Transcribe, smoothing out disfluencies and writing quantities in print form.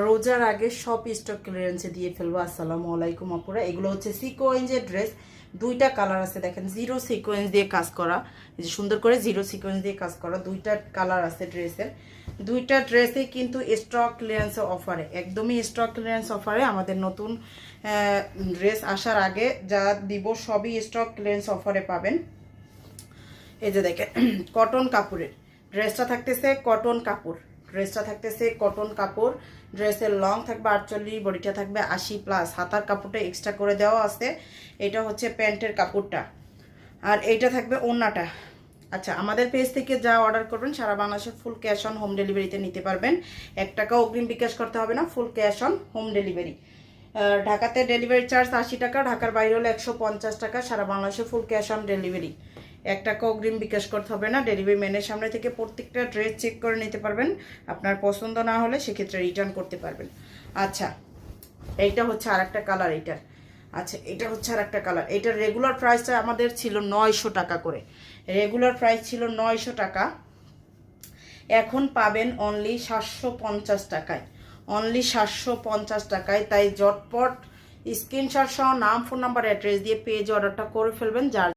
রোজার আগে সব স্টক ক্লিয়ারেন্সে দিয়ে ফেলবো। আসসালামু আলাইকুম আপুরা, এগুলো হচ্ছে সিকোয়েন্সের ড্রেস। দুইটা কালার আছে, দেখেন জিরো সিকোয়েন্স দিয়ে কাজ করা, এই যে সুন্দর করে জিরো সিকোয়েন্স দিয়ে কাজ করা দুইটা কালার আছে ড্রেসের। দুইটা ড্রেসে কিন্তু স্টক ক্লিয়ারেন্স অফারে, একদমই স্টক ক্লিয়ারেন্স অফারে আমাদের নতুন ড্রেস আসার আগে যা দিব সবই স্টক ক্লিয়ারেন্স অফারে পাবেন। এই যে দেখেন কটন কাপড়ের ড্রেসটা থাকতেছে, কটন কাপড় ড্রেসটা থাকতেছে কটন কাপড়। ড্রেসের লং থাকবে 48, বডিটা থাকবে 80+, হাতার কাপড়টা এক্সট্রা করে দেওয়া আছে। এটা হচ্ছে প্যান্টের কাপড়টা, আর এইটা থাকবে ওড়নাটা। আচ্ছা, আমাদের পেজ থেকে যা অর্ডার করবেন সারা বাংলাদেশে ফুল ক্যাশ অন হোম ডেলিভারিতে নিতে পারবেন। 1 টাকা অগ্রিম বিকাশ করতে হবে না, full cash on home delivery. ঢাকাতে ডেলিভারি চার্জ 80 টাকা, ঢাকার বাইরে হলে 150 টাকা। সারা বাংলাদেশে ফুল ক্যাশ অন ডেলিভারি, 1 টাকা অগ্রিম বিকাশ করতে হবে না। ডেলিভারি ম্যানের সামনে থেকে প্রত্যেকটা ড্রেস চেক করে নিতে পারবেন। আপনার পছন্দ না হলে সেক্ষেত্রে রিটার্ন করতে পারবেন। আচ্ছা, এইটা হচ্ছে আর একটা কালার এইটার। আচ্ছা, এটা হচ্ছে আর একটা কালার। এটার রেগুলার প্রাইসটা আমাদের ছিল 900 টাকা করে, রেগুলার প্রাইস ছিল 900 টাকা। এখন পাবেন অনলি 750 টাকায়, অনলি 750 টাকায়। তাই জটপট স্ক্রিনশট সহ নাম, ফোন নাম্বার, অ্যাড্রেস দিয়ে পেজ অর্ডারটা করে ফেলবেন। যার